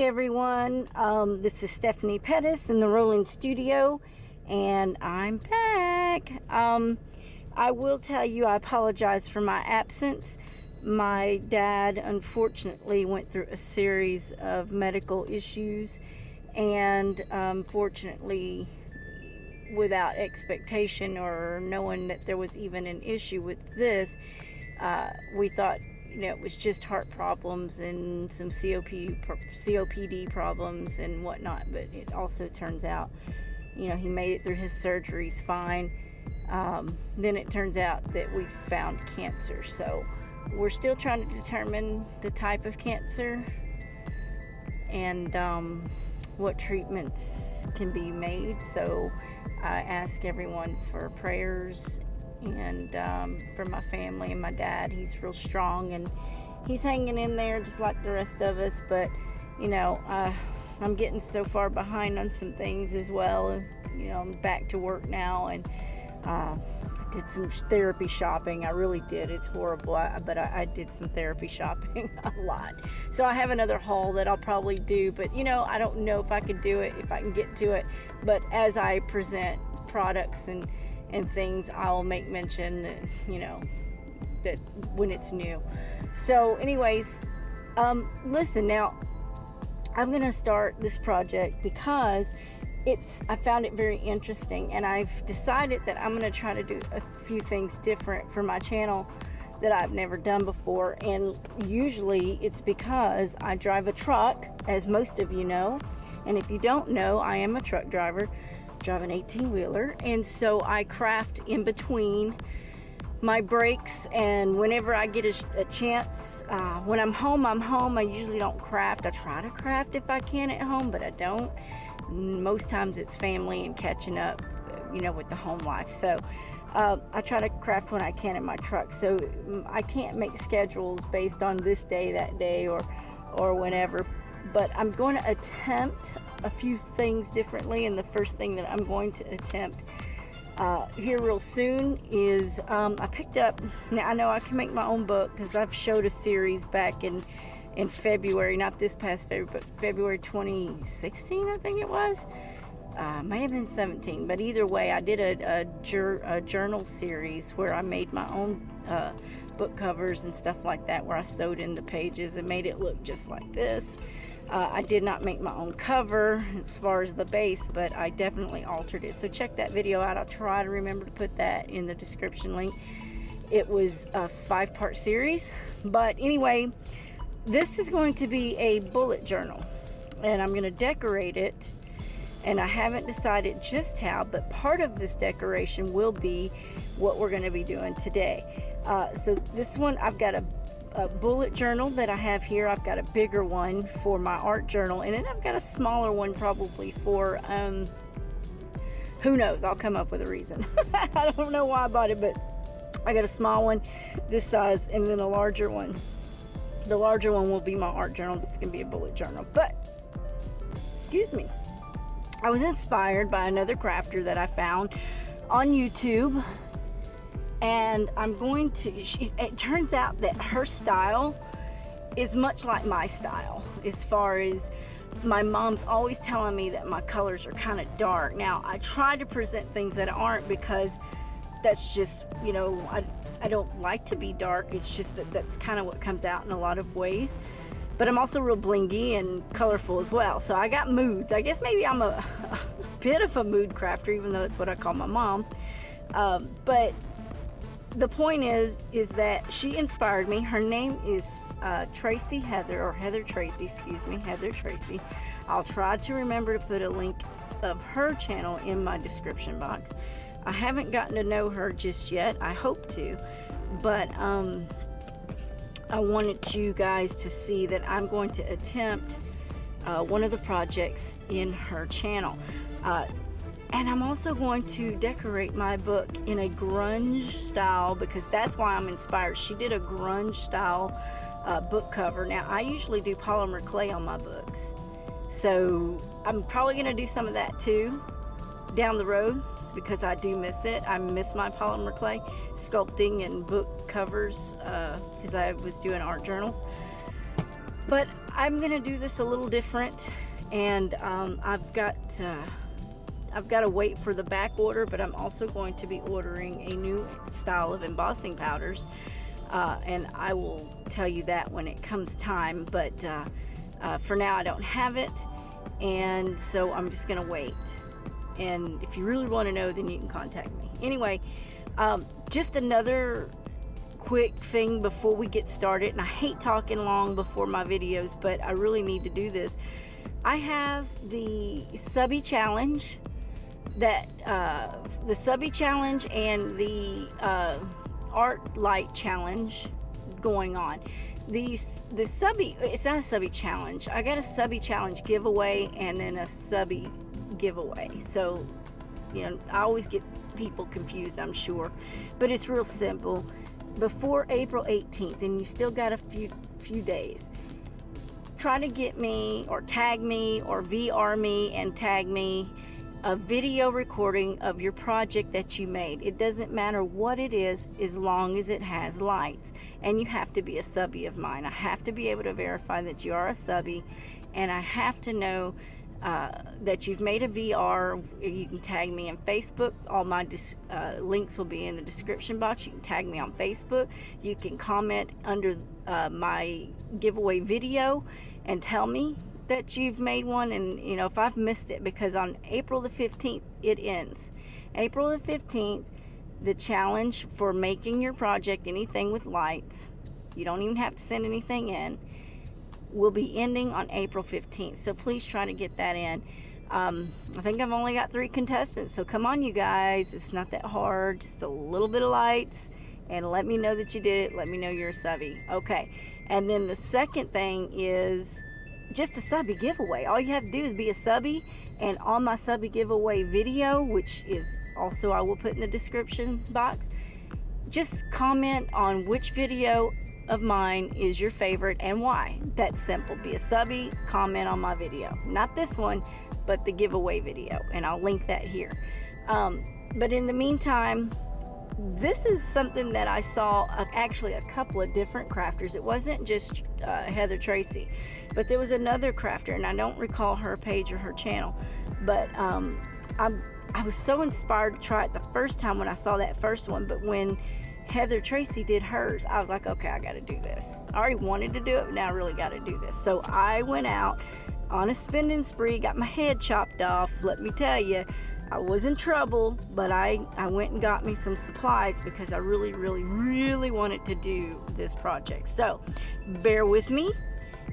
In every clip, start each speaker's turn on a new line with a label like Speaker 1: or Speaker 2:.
Speaker 1: everyone, this is Stephanie Pettis in the Rolling Studio, and I'm back. I will tell you, I apologize for my absence. My dad unfortunately went through a series of medical issues, and unfortunately, without expectation or knowing that there was even an issue with this, we thought, you know, it was just heart problems and some COPD problems and whatnot, but it also turns out, you know, he made it through his surgeries fine. Then it turns out that we found cancer, so we're still trying to determine the type of cancer and what treatments can be made. So I ask everyone for prayers and for my family and my dad. He's real strong and he's hanging in there just like the rest of us, but you know, I'm getting so far behind on some things as well. You know, I'm back to work now, and I did some therapy shopping. I really did. It's horrible, but I did some therapy shopping a lot. So I have another haul that I'll probably do, but you know, I don't know if I can do it, if I can get to it, but as I present products and things, I'll make mention that, you know, that when it's new. So anyways, listen, now I'm gonna start this project because I found it very interesting, and I've decided that I'm gonna try to do a few things different for my channel that I've never done before. And usually it's because I drive a truck, as most of you know, and if you don't know, I am a truck driver, drive an 18-wheeler, and so I craft in between my breaks, and whenever I get a chance, when I'm home, I usually don't craft. I try to craft if I can at home, but I don't. Most times it's family and catching up, you know, with the home life. So I try to craft when I can in my truck, so I can't make schedules based on this day, that day, or whenever, but I'm going to attempt a few things differently. And the first thing that I'm going to attempt here real soon is I picked up, now I know I can make my own book because I've showed a series back in February, not this past February, but February 2016, I think it was. May have been 17, but either way, I did a journal series where I made my own book covers and stuff like that, where I sewed in the pages and made it look just like this. I did not make my own cover as far as the base, but I definitely altered it. So check that video out. I'll try to remember to put that in the description link. It was a 5-part series, but anyway, this is going to be a bullet journal, and I'm going to decorate it, and I haven't decided just how, but part of this decoration will be what we're going to be doing today. So this one, I've got a bullet journal that I have here. I've got a bigger one for my art journal, and then I've got a smaller one probably for who knows, I'll come up with a reason. I don't know why I bought it, but I got a small one this size, and then a larger one. The larger one will be my art journal. It's gonna be a bullet journal. But excuse me, I was inspired by another crafter that I found on YouTube, and I'm going to, it turns out that her style is much like my style, as far as my mom's always telling me that my colors are kind of dark. Now, I try to present things that aren't, because that's just, you know, I don't like to be dark. It's just that that's kind of what comes out in a lot of ways. But I'm also real blingy and colorful as well. So I got moods. I guess maybe I'm a bit of a mood crafter, even though that's what I call my mom. But the point is that she inspired me. Her name is Tracy Heather, or Heather Tracy, excuse me, Heather Tracy. I'll try to remember to put a link of her channel in my description box. I haven't gotten to know her just yet. I hope to, but I wanted you guys to see that I'm going to attempt one of the projects in her channel. And I'm also going to decorate my book in a grunge style, because that's why I'm inspired. She did a grunge style book cover. Now, I usually do polymer clay on my books, so I'm probably going to do some of that too down the road, because I do miss it. I miss my polymer clay sculpting and book covers because I was doing art journals. But I'm gonna do this a little different, and I've got to wait for the back order, but I'm also going to be ordering a new style of embossing powders, and I will tell you that when it comes time. But for now I don't have it, and so I'm just gonna wait. And if you really want to know, then you can contact me. Anyway, just another quick thing before we get started, and I hate talking long before my videos, but I really need to do this. I have the SUBBIE challenge, that the SUBBIE challenge and the art light challenge going on. The SUBBIE, it's not a SUBBIE challenge. I got a SUBBIE challenge giveaway and then a SUBBIE giveaway. So, you know, I always get people confused, I'm sure, but it's real simple. Before April 18th, and you still got a few days, try to get me or tag me or VR me and tag me a video recording of your project that you made. It doesn't matter what it is, as long as it has lights. And you have to be a SUBBIE of mine. I have to be able to verify that you are a SUBBIE, and I have to know that you've made a VR. You can tag me on Facebook. All my links will be in the description box. You can tag me on Facebook. You can comment under my giveaway video and tell me that you've made one, and you know, if I've missed it, because on April the 15th it ends. April the 15th, the challenge for making your project anything with lights, you don't even have to send anything in, will be ending on April 15th. So please try to get that in. I think I've only got 3 contestants, so come on you guys, it's not that hard, just a little bit of lights, and let me know that you did it. Let me know you're a SUBBIE. Okay, and then the second thing is just a SUBBIE giveaway. All you have to do is be a SUBBIE, and on my SUBBIE giveaway video, which is also I will put in the description box, just comment on which video of mine is your favorite and why. That's simple. Be a SUBBIE, comment on my video, not this one, but the giveaway video, and I'll link that here. But in the meantime, this is something that I saw actually a couple of different crafters. It wasn't just Heather Tracy, but there was another crafter, and I don't recall her page or her channel, but I was so inspired to try it the first time when I saw that first one. But when Heather Tracy did hers, I was like, okay, I got to do this. I already wanted to do it, but now I really got to do this. So I went out on a spending spree, got my head chopped off. Let me tell you, I was in trouble, but I went and got me some supplies because I really, really, really wanted to do this project. So bear with me.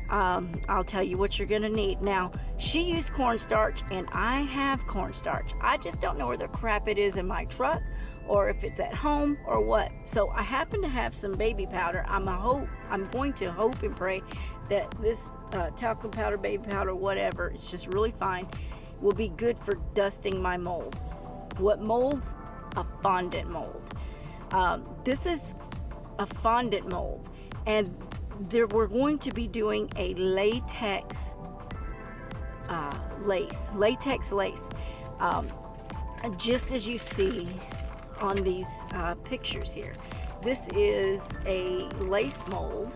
Speaker 1: I'll tell you what you're gonna need. Now, she used cornstarch, and I have cornstarch. I just don't know where the crap it is in my truck, or if it's at home or what. So I happen to have some baby powder. I'm going to hope and pray that this talcum powder, baby powder, whatever, it's just really fine, will be good for dusting my molds. What molds? A fondant mold. This is a fondant mold, and we're going to be doing a latex latex lace, just as you see on these pictures here. This is a lace mold.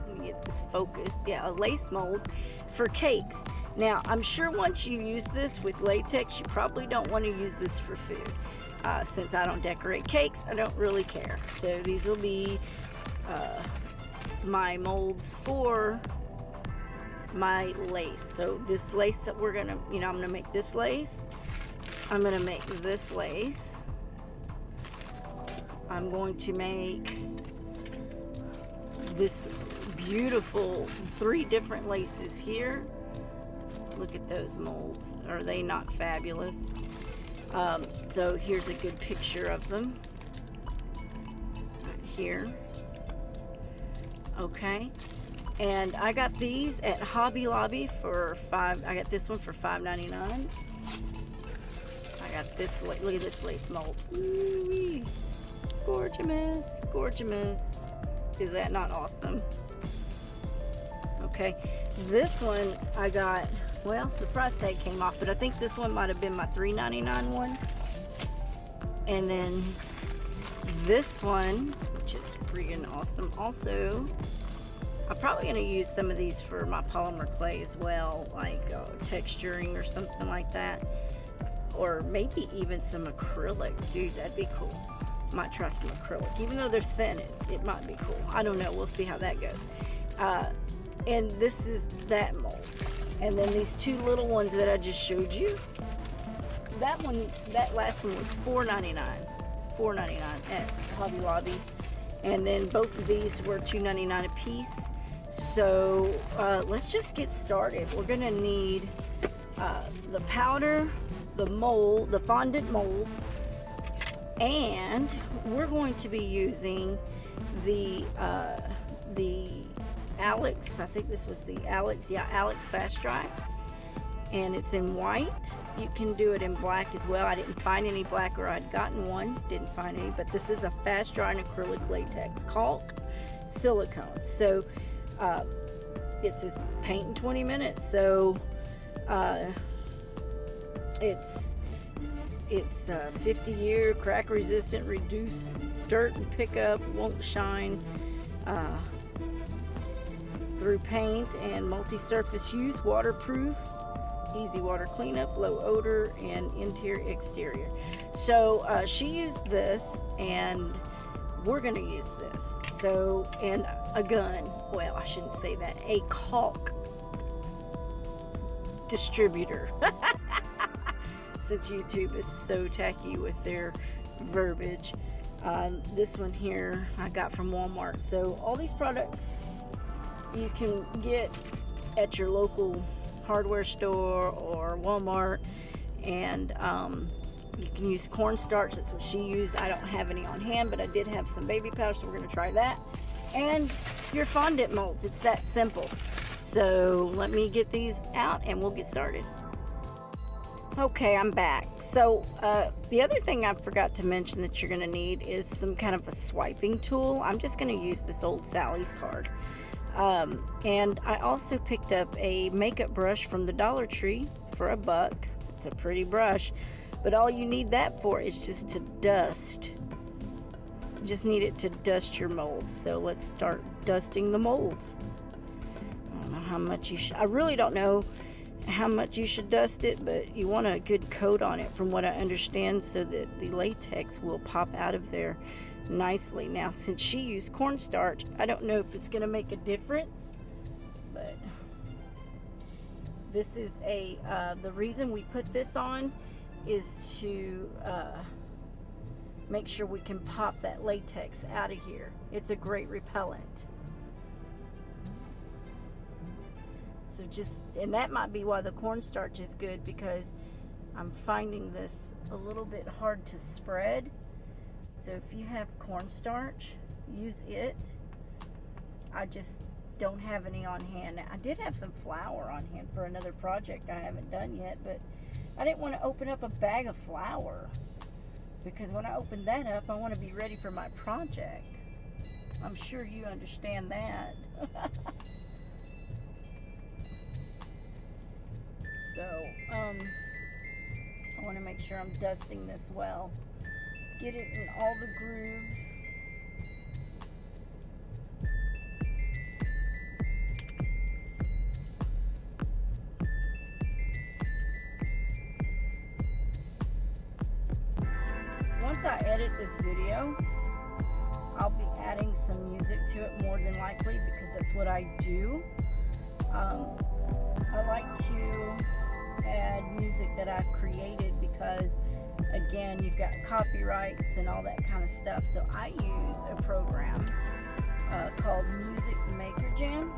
Speaker 1: Let me get this focused. Yeah, a lace mold for cakes. Now, I'm sure once you use this with latex, you probably don't want to use this for food. Since I don't decorate cakes, I don't really care. So these will be my molds for my lace. So this lace that we're gonna, I'm gonna make this lace. I'm gonna make this lace. I'm going to make this beautiful 3 different laces here. Look at those molds. Are they not fabulous? So here's a good picture of them right here. Okay, and I got these at Hobby Lobby for I got this one for $5.99. I got this, look at this lace mold. Ooh-wee. Gorgeous, gorgeous. Is that not awesome? Okay, this one I got, well, the price tag came off, but I think this one might have been my $3.99 one. And then this one, which is freaking awesome also, I'm probably going to use some of these for my polymer clay as well, like texturing or something like that. Or maybe even some acrylic. Dude, that'd be cool. Might try some acrylic. Even though they're thin, it might be cool. I don't know. We'll see how that goes. And this is that mold. And then these two little ones that I just showed you. That last one was $4.99. $4.99 at Hobby Lobby. And then both of these were $2.99 a piece. So let's just get started. We're gonna need the powder, the mold, the fondant mold, and we're going to be using the Alex, I think this was the Alex, yeah, Alex Fast Dry, and it's in white. You can do it in black as well. I didn't find any black, or I'd gotten one, didn't find any, but this is a fast drying acrylic latex caulk silicone. So it says paint in 20 minutes, so it's 50-year crack resistant, reduce dirt and pickup, won't shine through paint, and multi-surface use, waterproof, easy water cleanup, low odor, and interior exterior. So she used this, and we're going to use this. So, and a gun, well, I shouldn't say that, a caulk distributor. Since YouTube is so tacky with their verbiage. This one here I got from Walmart. So all these products you can get at your local hardware store or Walmart, and you can use cornstarch. That's what she used. I don't have any on hand, but I did have some baby powder, so we're going to try that. And your fondant molds. It's that simple. So let me get these out and we'll get started. Okay, I'm back. So the other thing I forgot to mention that you're going to need is some kind of a swiping tool. I'm just going to use this old Sally's card. And I also picked up a makeup brush from the Dollar Tree for $1. It's a pretty brush, but all you need that for is just to dust. You just need it to dust your molds. So let's start dusting the molds. I don't know how much you should, I really don't know how much you should dust it, but you want a good coat on it from what I understand, so that the latex will pop out of there nicely. Now, since she used cornstarch, I don't know if it's going to make a difference, but this is a the reason we put this on is to make sure we can pop that latex out of here. It's a great repellent. So just, and that might be why the cornstarch is good, because I'm finding this a little bit hard to spread. So if you have cornstarch, use it. I just don't have any on hand. Now, I did have some flour on hand for another project I haven't done yet, but I didn't want to open up a bag of flour, because when I open that up, I want to be ready for my project. I'm sure you understand that. So, I want to make sure I'm dusting this well. Get it in all the grooves. Once I edit this video, I'll be adding some music to it more than likely, because that's what I do. I like to add music that I've created, because again, you've got copyrights and all that kind of stuff. So I use a program called Music Maker Jam,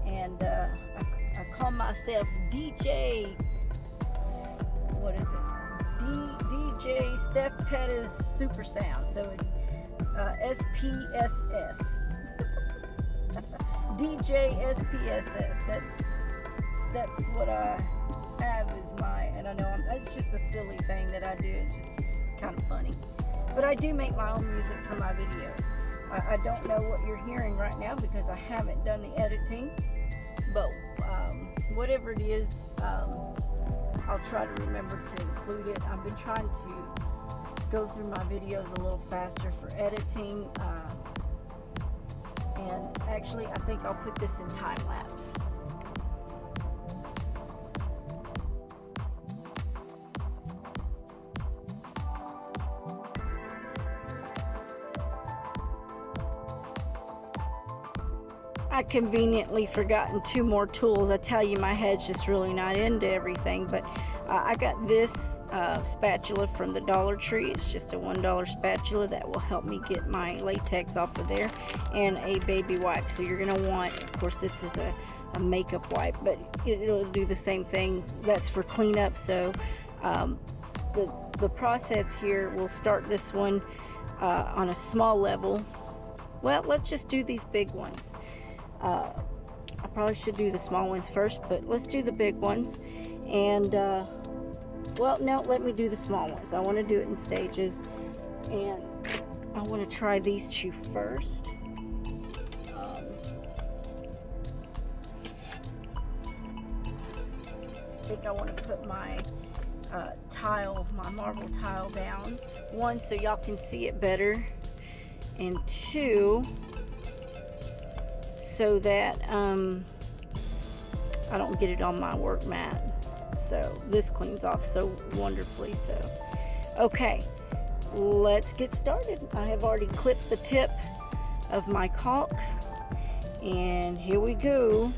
Speaker 1: and I call myself DJ, what is it, DJ Steph Pettis Super Sound. So it's SPSS. DJ SPSS. That's what I have as my, and I know it's just a silly thing that I do. It's just kind of funny. But I do make my own music for my videos. I don't know what you're hearing right now because I haven't done the editing. But whatever it is, I'll try to remember to include it. I've been trying to go through my videos a little faster for editing. And actually, I think I'll put this in time lapse. I conveniently forgotten 2 more tools. I tell you, my head's just really not into everything, but I got this spatula from the Dollar Tree. It's just a $1 spatula that will help me get my latex off of there, and a baby wipe. So you're going to want, of course, this is a makeup wipe, but it'll do the same thing. That's for cleanup. So the process here, we'll start this one on a small level. Well, let's just do these big ones. I probably should do the small ones first, but let's do the big ones. And well, no, let me do the small ones. I want to do it in stages, and I want to try these 2 first. I think I want to put my tile, my marble tile down. 1, so y'all can see it better, and 2, so that I don't get it on my work mat. So this cleans off so wonderfully. So okay, let's get started. I have already clipped the tip of my caulk, and here we go.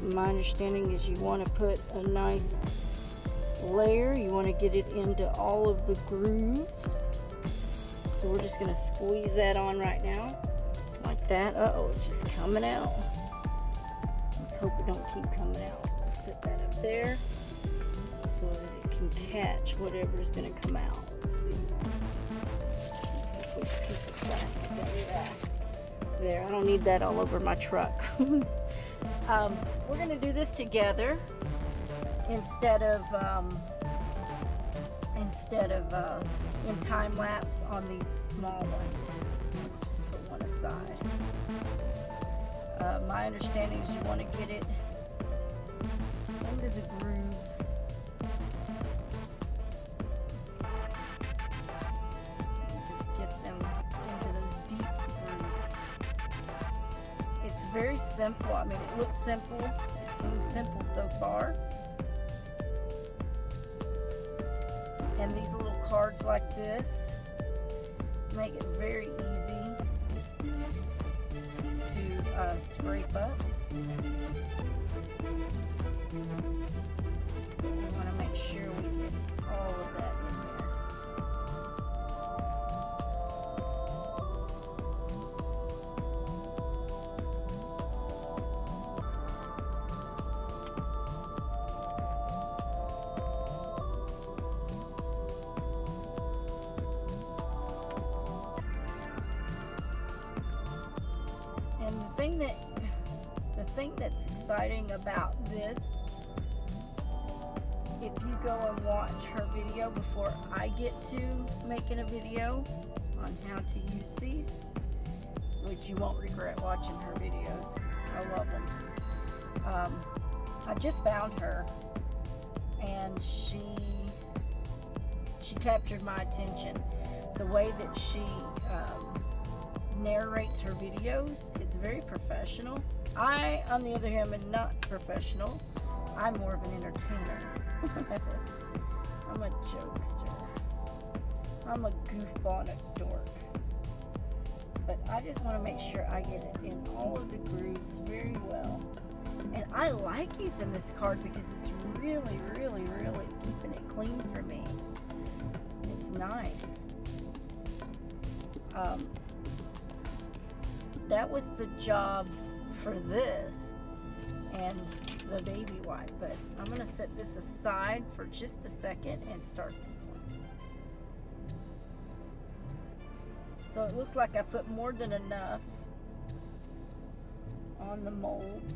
Speaker 1: My understanding is you want to put a nice layer. You want to get it into all of the grooves. So we're just going to squeeze that on right now. Like that. Uh-oh, it's just coming out. Let's hope it don't keep coming out. Let's put that up there so that it can catch whatever is going to come out. Let's see. Put a piece of plastic there. I don't need that all over my truck. We're going to do this together instead of in time lapse on these small ones. Side. My understanding is you want to get it into the grooves. Just get them into those deep grooves. It's very simple. I mean, it looks simple. It seems simple so far. And these little cards like this make it very easy to scrape up. We want to make sure we get all of that in there. And the thing that's exciting about this, if you go and watch her video before I get to making a video on how to use these, which you won't regret watching her videos. I love them. I just found her, and she captured my attention. The way that she narrates her videos, it's very professional. I, on the other hand, am not professional. I'm more of an entertainer. I'm a jokester. I'm a goofball and a dork. But I just want to make sure I get it in all of the grooves very well. And I like using this card because it's really, really, really keeping it clean for me. It's nice. That was the job for this and the baby wipe, but I'm going to set this aside for just a second and start this one. So it looks like I put more than enough on the molds.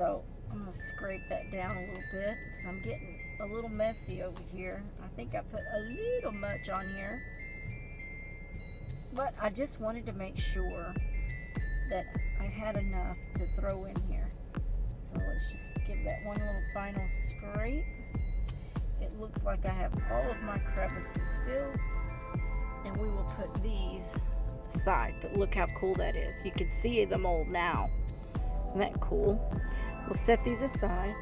Speaker 1: So I'm going to scrape that down a little bit. I'm getting a little messy over here. I think I put a little much on here. But I just wanted to make sure that I had enough to throw in here. So let's just give that one little final scrape. It looks like I have all of my crevices filled. And we will put these aside. But look how cool that is. You can see the mold now. Isn't that cool? We'll set these aside.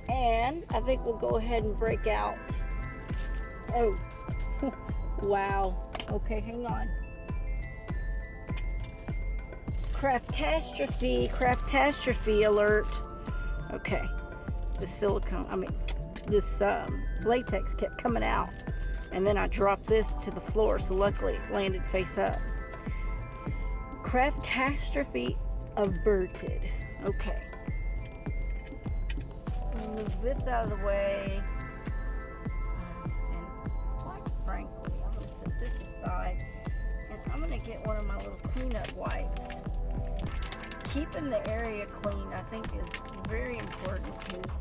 Speaker 1: And I think we'll go ahead and break out. Oh, wow. Okay, hang on. Craftastrophe alert. Okay, the silicone, this latex kept coming out. And then I dropped this to the floor, so luckily it landed face up. Craftastrophe averted. Okay. Move this out of the way. And quite frankly, I'm going to set this aside. And I'm going to get one of my little cleanup wipes. Keeping the area clean, I think, is very important, because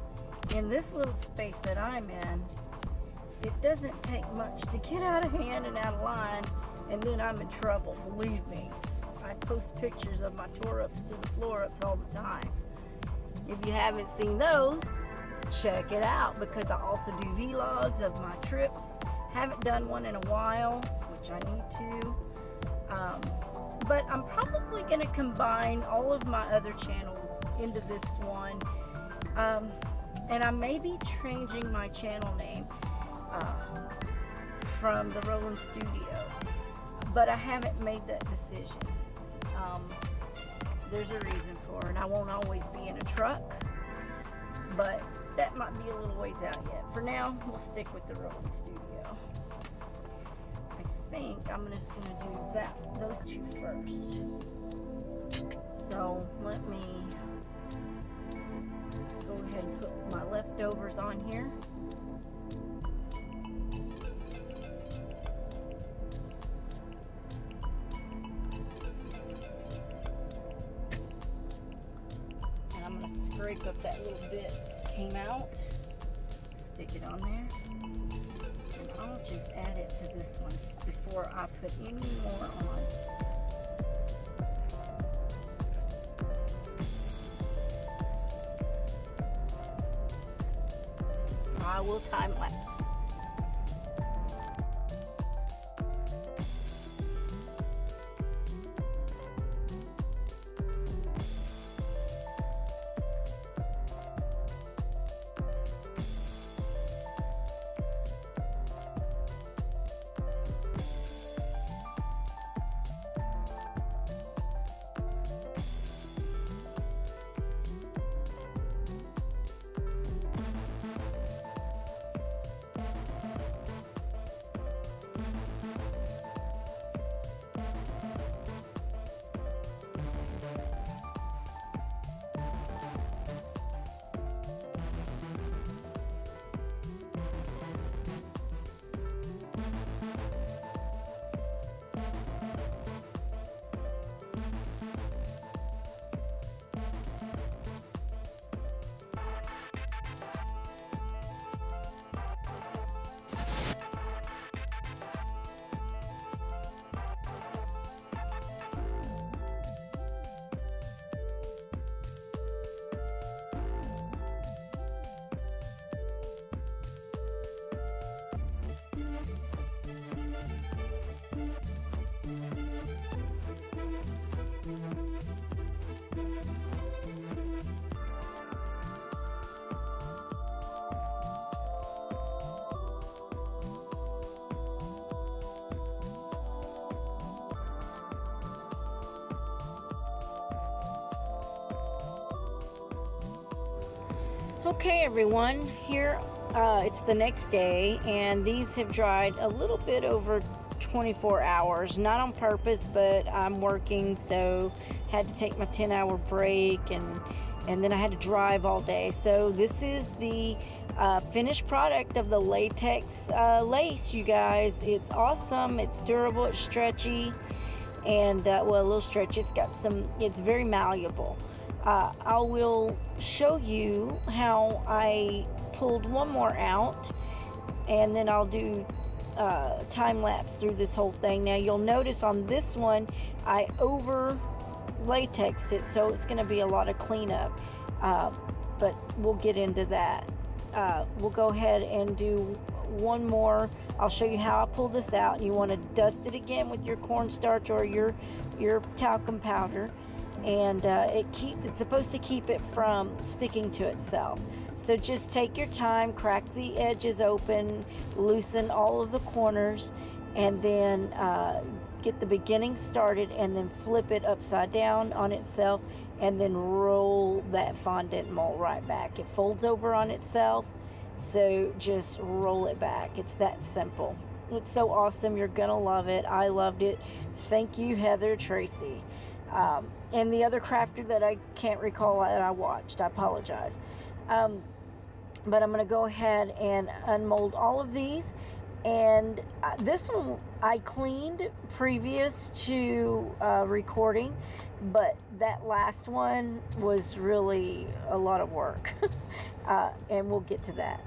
Speaker 1: in this little space that I'm in, it doesn't take much to get out of hand and out of line, and then I'm in trouble, believe me. I post pictures of my tore ups to the floor ups all the time. If you haven't seen those, check it out, because I also do vlogs of my trips. Haven't done one in a while, which I need to. But I'm probably going to combine all of my other channels into this one. And I may be changing my channel name from the Rolling Studio, but I haven't made that decision. There's a reason for it. I won't always be in a truck, but that might be a little ways out yet. For now, we'll stick with the Rolling Studio. I think I'm just going to do those two first. So let me go ahead and put my leftovers on here. And I'm going to scrape up that little bit that came out, stick it on there, and I'll just add it to this one before I put any more on. I will time lapse. Okay everyone, here it's the next day, and these have dried a little bit over 24 hours, not on purpose, but I'm working, so had to take my 10-hour break, and then I had to drive all day. So this is the finished product of the latex lace, you guys. It's awesome, it's durable, it's stretchy, and well, a little stretch. It's very malleable. I will show you how I pulled one more out, and then I'll do time lapse through this whole thing. Now you'll notice on this one I over latexed it, so it's going to be a lot of cleanup, but we'll get into that. We'll go ahead and do one more. I'll show you how I pull this out. You want to dust it again with your cornstarch or your talcum powder, and it's supposed to keep it from sticking to itself. So just take your time, crack the edges open, loosen all of the corners, and then get the beginning started, and then flip it upside down on itself, and then roll that fondant mold right back. It folds over on itself, so just roll it back. It's that simple. It's so awesome. You're gonna love it. I loved it. Thank you, Heather, Tracy, and the other crafter that I can't recall that I watched. I apologize. But I'm going to go ahead and unmold all of these. And this one I cleaned previous to recording, but that last one was really a lot of work. And we'll get to that.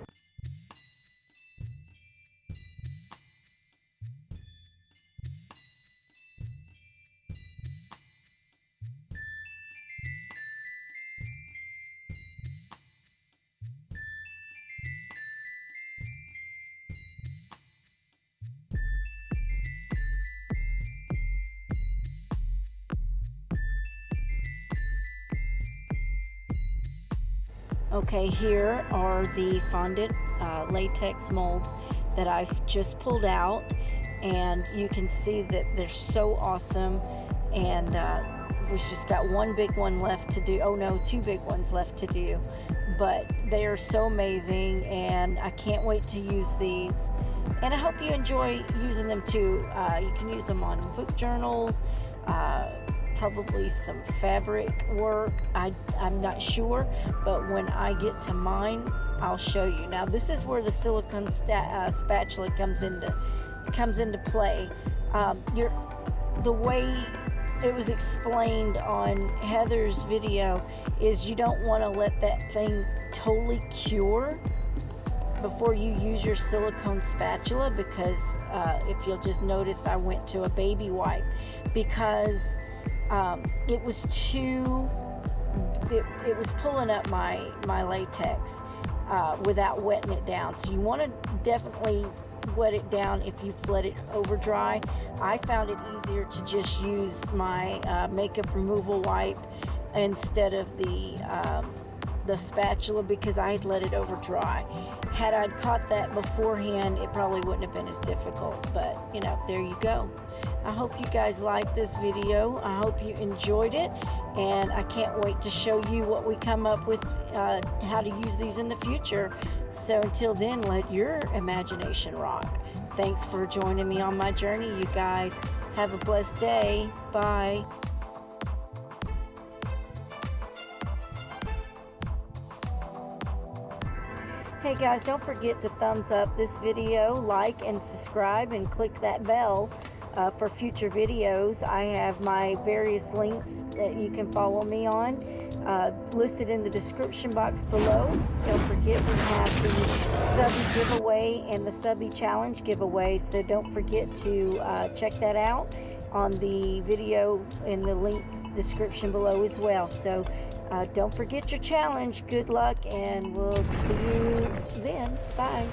Speaker 1: Okay, here are the fondant latex molds that I've just pulled out, and you can see that they're so awesome. And we've just got one big one left to do. Oh no, two big ones left to do, but they are so amazing, and I can't wait to use these. And I hope you enjoy using them too. You can use them on book journals, probably some fabric work. I'm not sure, but when I get to mine, I'll show you. Now this is where the silicone spatula comes into play. The way it was explained on Heather's video is you don't want to let that thing totally cure before you use your silicone spatula, because if you'll just notice, I went to a baby wipe because it was pulling up my latex without wetting it down. So you want to definitely wet it down if you've let it over dry. I found it easier to just use my makeup removal wipe instead of the spatula, because I had let it over dry. Had I caught that beforehand, it probably wouldn't have been as difficult, but you know, there you go. I hope you guys liked this video. I hope you enjoyed it, and I can't wait to show you what we come up with, how to use these in the future. So until then, let your imagination rock. Thanks for joining me on my journey, you guys. Have a blessed day. Bye. Hey guys, don't forget to thumbs up this video, like and subscribe, and click that bell for future videos. I have my various links that you can follow me on listed in the description box below. Don't forget, we have the SUBBIE giveaway and the SUBBIE challenge giveaway, so don't forget to check that out on the video in the link description below as well. So don't forget your challenge. Good luck, and we'll see you then. Bye.